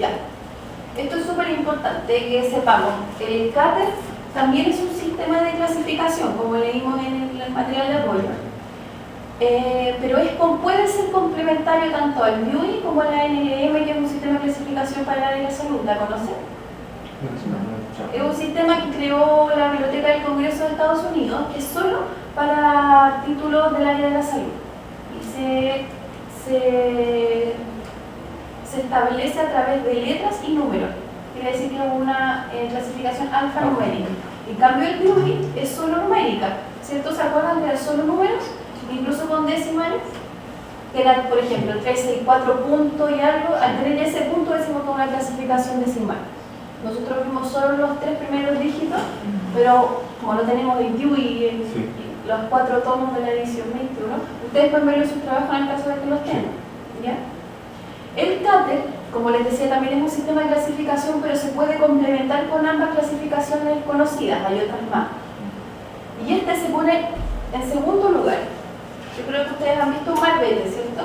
Ya. Esto es súper importante que sepamos. El CATER también es un sistema de clasificación, como leímos en el material de apoyo. Pero puede ser complementario tanto al DUI como a la NLM, que es un sistema de clasificación para el área de la salud. ¿La conocen? Es un sistema que creó la Biblioteca del Congreso de Estados Unidos, que es solo para títulos del área de la salud. Y se establece a través de letras y números. Quiere decir que es una clasificación alfanumérica. En cambio, el DUI es solo numérica, ¿cierto? ¿Se acuerdan que eran solo números? Incluso con decimales, que eran, por ejemplo, 3, 4 puntos y algo. Al tener ese punto decimos con una clasificación decimal. Nosotros vimos solo los 3 primeros dígitos, pero como no tenemos el DUI y los 4 tomos de la edición 21, ustedes pueden verlo en sus trabajos en el caso de que los tengan. ¿Ya? El CATER, como les decía, también es un sistema de clasificación, pero se puede complementar con ambas clasificaciones conocidas, hay otras más. Y este se pone en segundo lugar. Yo creo que ustedes han visto un malvete, ¿cierto?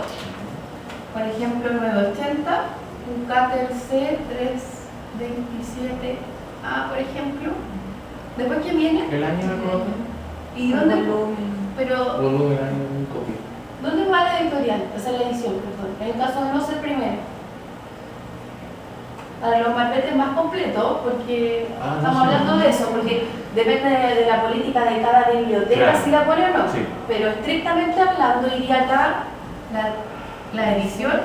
Por ejemplo, 980, un CATER C327A, por ejemplo. Después, ¿qué viene? El año de volumen. ¿Y dónde? Pero volumen, año, un copia. ¿Dónde va la editorial? O sea, la edición, perdón. En el caso de no ser primero. Para los malvetes más completos, porque estamos hablando de eso, porque depende de la política de cada biblioteca, claro, si la pone o no. Sí. Pero estrictamente hablando, iría acá la edición,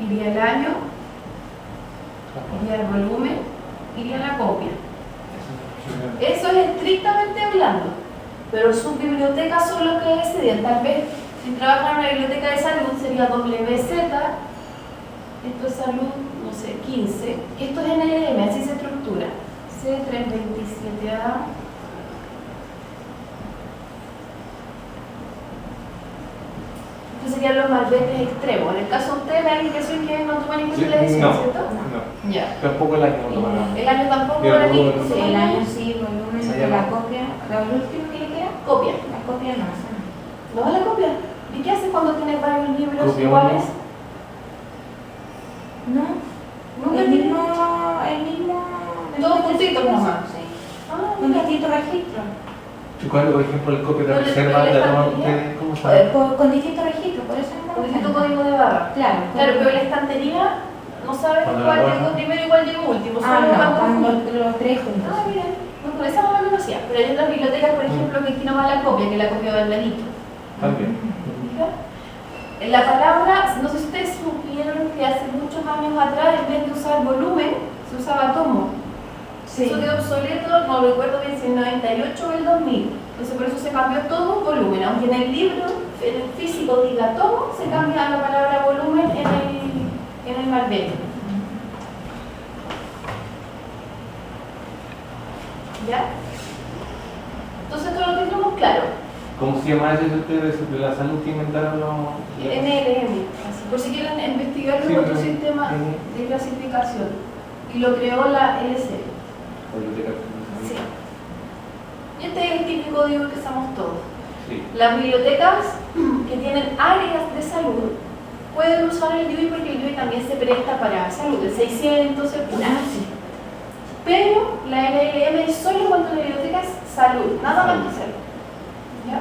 iría el año, iría el volumen, iría la copia. Eso es estrictamente hablando. Pero sus bibliotecas son los que deciden. Tal vez, si trabajan en una biblioteca de salud, sería WZ, esto es salud, no sé, 15. Esto es NLM, así se estructura. C327A. Estos serían los malvetes extremos. En el caso de ustedes, la indicación que no toman en cuenta la edición, ¿cierto? No. Ya. Tampoco el año no toman. El año tampoco, para aquí. Sí, el año sí, volumen de la copia. ¿La última que le queda? Copia. La copia no. ¿No es la copia? ¿Y qué haces cuando tienes varios libros copia iguales? No. ¿Nunca El tiene? mismo. Todos juntitos nomás. Sí. Ah, Un distinto registro. ¿Y cuando, por ejemplo, el copia de reserva la toman ustedes? ¿Cómo saben? Con distintos registros, por eso no. Con distinto código de barra. Claro. Claro, pero la estantería no sabes cuál llegó primero y cuál llegó último. Solo No, los tres juntos. Ah, mira. No, por esa no lo conocía. Pero hay otras bibliotecas, por ejemplo, que aquí no va la copia, que la copia va al ladito. También. La palabra, no sé si ustedes supieron que hace muchos años atrás, en vez de usar volumen, se usaba tomo. Sí. Eso quedó obsoleto, no recuerdo bien si en el 98 o el 2000. Entonces por eso se cambió todo volumen. Aunque en el libro, en el físico diga tomo, se cambia la palabra volumen en el malvete. ¿Ya? Entonces todo lo tenemos claro. ¿Cómo se llama eso de ustedes de la salud que inventaron los...? NLM, así, por si quieren investigar otro sistema de clasificación. Y lo creó la LC. Sí. Y este es el típico código que usamos todos. Sí. Las bibliotecas que tienen áreas de salud pueden usar el DUI porque el DUI también se presta para salud, el 600, ¿cierto? Sí. Pero la NLM es solo cuando la biblioteca es salud, nada más que salud. ¿Ya?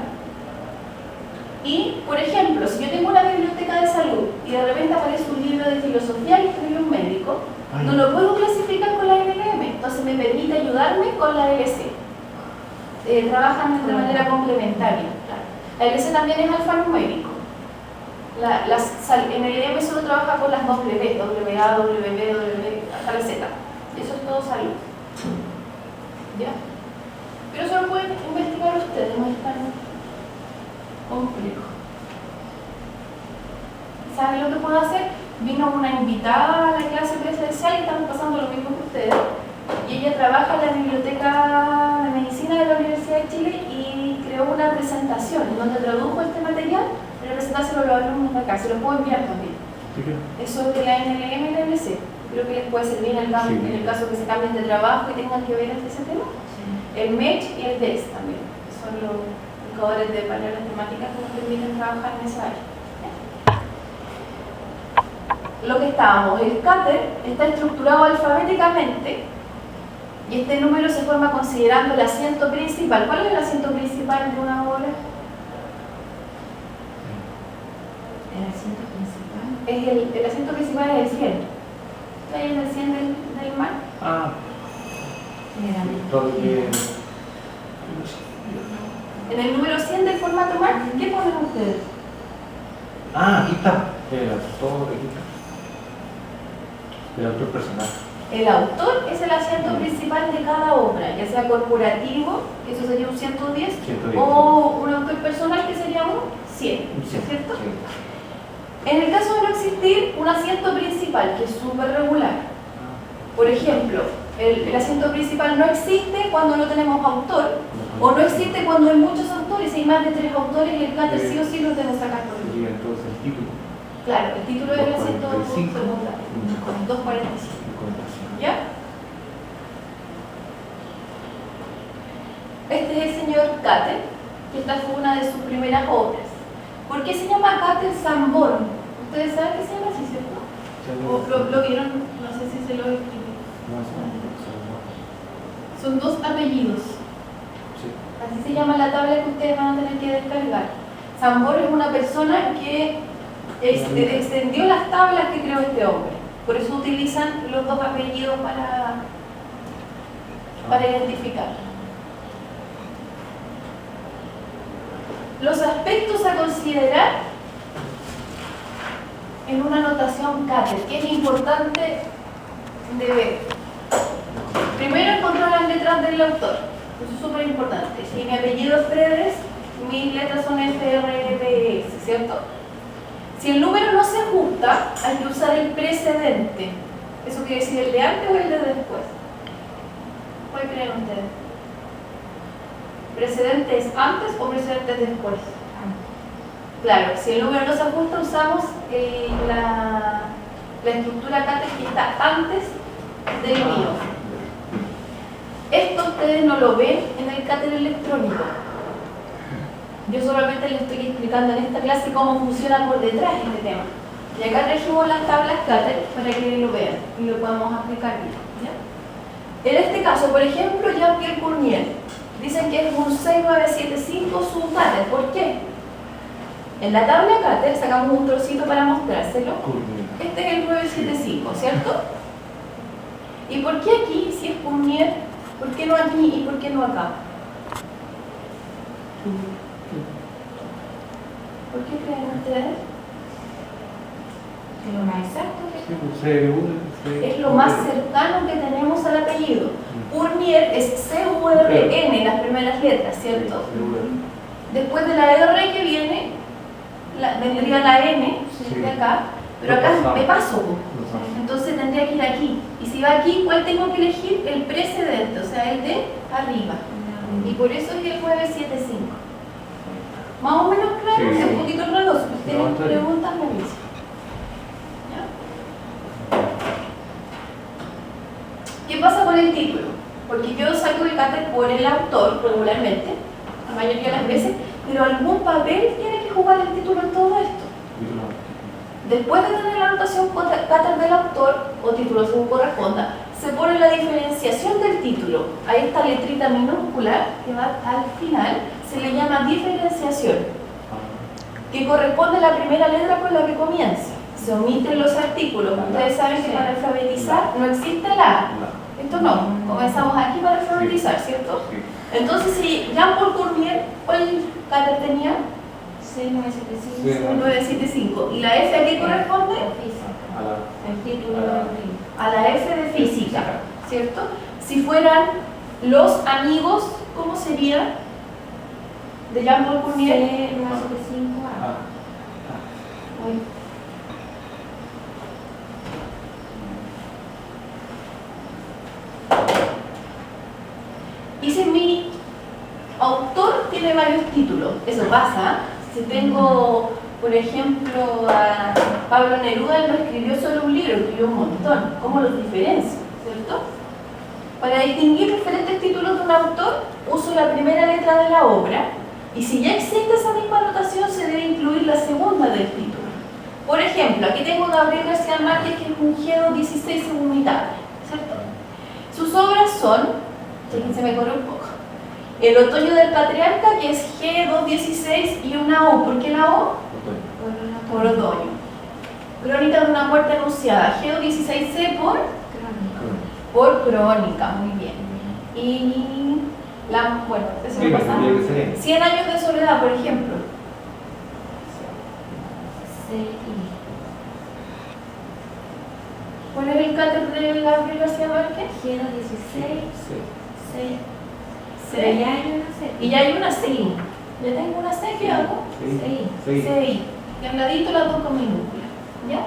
Y, por ejemplo, si yo tengo una biblioteca de salud y de repente aparece un libro de filosofía que escribió un médico, no lo puedo clasificar con la NLM, entonces me permite ayudarme con la LC. Trabajan de manera complementaria. La LC también es alfanumérico. NLM solo trabaja con las dos W, WA, WB, hasta la Z. Eso es todo salud. ¿Ya? Pero eso lo pueden investigar ustedes, no es tan complejo. ¿Saben lo que puedo hacer? Vino una invitada a la clase presencial y estamos pasando lo mismo que ustedes. Y ella trabaja en la Biblioteca de Medicina de la Universidad de Chile y creó una presentación en donde tradujo este material. La presentación lo alumnos de acá, se lo puedo enviar también. Eso es de la NLM y la LC. Creo que les puede servir en el caso que se cambien de trabajo y tengan que ver ese tema. El MECH y el DES también, que son los indicadores de variables temáticas que nos permiten trabajar en esa área. lo que estábamos, el cáter está estructurado alfabéticamente y este número se forma considerando el asiento principal. ¿Cuál es el asiento principal de una obra? El asiento principal. El asiento principal es el 100. ¿Está ahí en el 100 del mar? Ah, Generalmente. todo que... En el número 100 del formato mar, ¿qué ponen ustedes? Ah, aquí está. El autor, aquí está. El autor personal. El autor es el asiento principal de cada obra, ya sea corporativo, que eso sería un 110, 110. o un autor personal, que sería un 100, ¿cierto? Sí. En el caso de no existir un asiento principal, que es súper regular, por ejemplo, el asiento principal no existe cuando no tenemos autor, o no existe cuando hay muchos autores, hay más de 3 autores, y el cáter sí o sí lo debe sacar por el. Sería entonces el título. Claro, el título del asiento 245. secundario, con 245. ¿Ya? Este es el señor Cáter, que esta fue una de sus primeras obras. ¿Por qué se llama Cáter Sanborn? ¿Ustedes saben que se llama así, cierto? ¿O lo vieron? No sé si se lo escribí. Son 2 apellidos. Sí. Así se llama la tabla que ustedes van a tener que descargar. Sanborn es una persona que extendió las tablas que creó este hombre. Por eso utilizan los 2 apellidos para identificar. Los aspectos a considerar en una notación cáter, que es importante de ver. Primero, encontrar las letras del autor. Eso es súper importante. Si mi apellido es Fredes, mis letras son FRDS, ¿cierto? Si el número no se ajusta, hay que usar el precedente. ¿Eso quiere decir el de antes o el de después? ¿Cuál creen ustedes? ¿Precedente es antes o precedente es después? Claro, si el número no se ajusta, usamos la estructura cáter que está antes del mío. Esto ustedes no lo ven en el cáter electrónico. Yo solamente les estoy explicando en esta clase cómo funciona por detrás este tema. Y acá trajimos las tablas cáter para que lo vean y lo podamos aplicar bien, ¿ya? En este caso, por ejemplo, Jean-Pierre Cournier. Dicen que es un 6975 su cáter. ¿Por qué? En la tabla cáter sacamos un trocito para mostrárselo. Este es el 975, ¿cierto? ¿Y por qué aquí, si es Cournier, por qué no aquí y por qué no acá? ¿Por qué creen ustedes? Es lo más exacto que Es lo más cercano que tenemos al apellido. Cournier es C-U-R-N, las primeras letras, ¿cierto? Después de la R que viene, vendría la N, de acá, pero acá me paso. Entonces tendría que ir aquí. Y si va aquí, ¿cuál tengo que elegir? El precedente, o sea, el de arriba. Y por eso es el 975. Más o menos claro, Sí. es un poquito enredoso. Si tienen No, está bien. preguntas, me dicen. ¿Qué pasa con el título? Porque yo saco el cáter por el autor regularmente, la mayoría de las veces, pero algún papel tiene que jugar el título en todo esto. Después de tener la anotación cáter del autor, o título según corresponda, se pone la diferenciación del título. A esta letrita minúscula que va al final se le llama diferenciación, que corresponde a la primera letra con la que comienza. Se omiten los artículos. Ustedes saben que para alfabetizar no existe la A. Esto no, comenzamos aquí para alfabetizar, ¿cierto? Entonces, si Jean-Paul Cournier, ¿cuál cáter tenía? C975. 975. ¿Y la F a qué corresponde? El título del libro. A la F de física, ¿cierto? Si fueran los amigos, ¿cómo sería? De Jean-Paul Cournier. C975A. Uy. Y si mi autor tiene varios títulos, eso pasa. Si tengo, por ejemplo, a Pablo Neruda, él no escribió solo un libro, escribió un montón. ¿Cómo los diferencio? ¿Cierto? Para distinguir diferentes títulos de un autor, uso la primera letra de la obra, y si ya existe esa misma anotación, se debe incluir la segunda del título. Por ejemplo, ejemplo, aquí tengo a Gabriel García Márquez, que es un G216 según mi tabla, ¿cierto? Sus obras son, aquí se me corre un poco, El otoño del patriarca, que es G216 y una O. ¿Por qué la O? Por otoño. Crónica de una muerte anunciada, G216C por crónica, muy bien. Y bueno, eso me pasa. 100 años de soledad, por ejemplo. ¿Cuál es el cáter de Gabriel García Márquez? G216. C. Pero ya hay una C. Y ya hay una C. ¿Ya tengo una C? ¿Qué hago? CI. Y al ladito las dos con minúsculas. ¿Ya?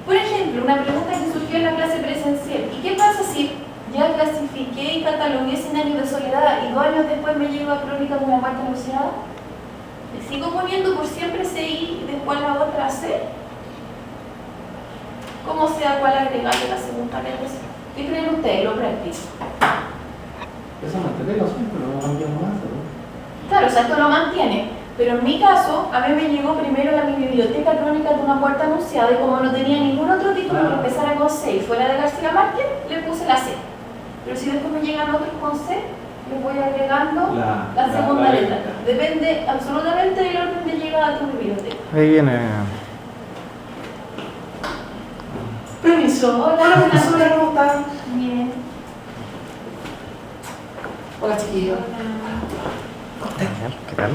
Por ejemplo, una pregunta que surgió en la clase presencial. ¿Y qué pasa si ya clasifiqué y catalogué 100 años de soledad y 2 años después me llego a Crónica de una muerte anunciada? ¿Le sigo poniendo por siempre CI y después la otra C? ¿Cómo sea cuál agregarle la segunda letra? ¿Qué creen ustedes? Lo práctico. Eso mantiene los pero no cambia más, ¿no? Claro, o sea, esto lo mantiene. Pero en mi caso, a mí me llegó primero a mi biblioteca Crónica de una muerte anunciada y como no tenía ningún otro título que empezara con C y fuera de García Márquez, le puse la C. Pero si después me llegan otros con C, les voy agregando la segunda letra. Depende absolutamente del orden de llegada a tu biblioteca. Ahí viene. Permiso. Hola, profesora, ¿cómo están? Bien. Hola, chiquillos. ¿Qué tal?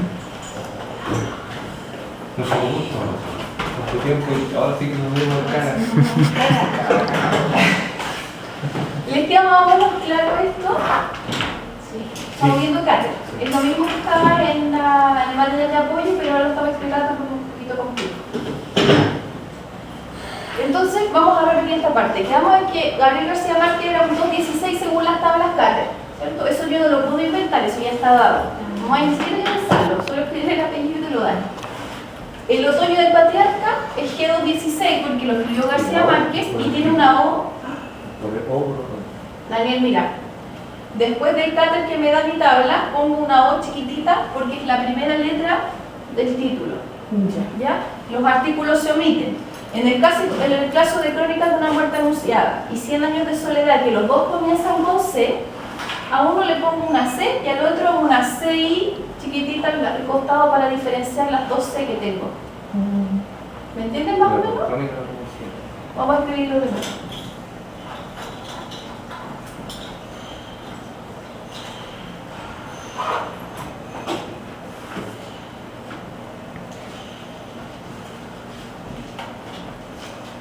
Mucho gusto. Mucho tiempo, ahora sí que nos vemos cara. ¿Les queda más o menos claro esto? Sí. Estamos viendo cáter. Es lo mismo que estaba en el material de apoyo, pero ahora lo estaba explicando con un poquito completo. Entonces, vamos a repetir esta parte. Quedamos en que Gabriel García Márquez era un 216 según las tablas cáter, ¿cierto? Eso yo no lo puedo inventar, eso ya está dado. No hay ni siquiera que pensarlo, solo escribir el apellido y te lo dan. El otoño del patriarca es G216 porque lo escribió García Márquez y tiene una O. Daniel, mira. Después del cáter que me da mi tabla, pongo una O chiquitita porque es la primera letra del título. ¿Ya? Los artículos se omiten. En el caso de Crónicas de una muerte anunciada y 100 años de soledad, que los dos comienzan con C, a uno le pongo una C y al otro una CI chiquitita al costado para diferenciar las dos C que tengo. ¿Me entienden más o menos? Vamos a escribirlo de nuevo.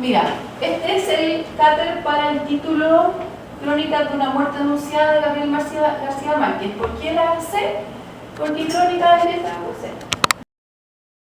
Mira, este es el cáter para el título Crónica de una muerte anunciada de Gabriel García Márquez. ¿Por qué la C? Porque Crónica de letra con C.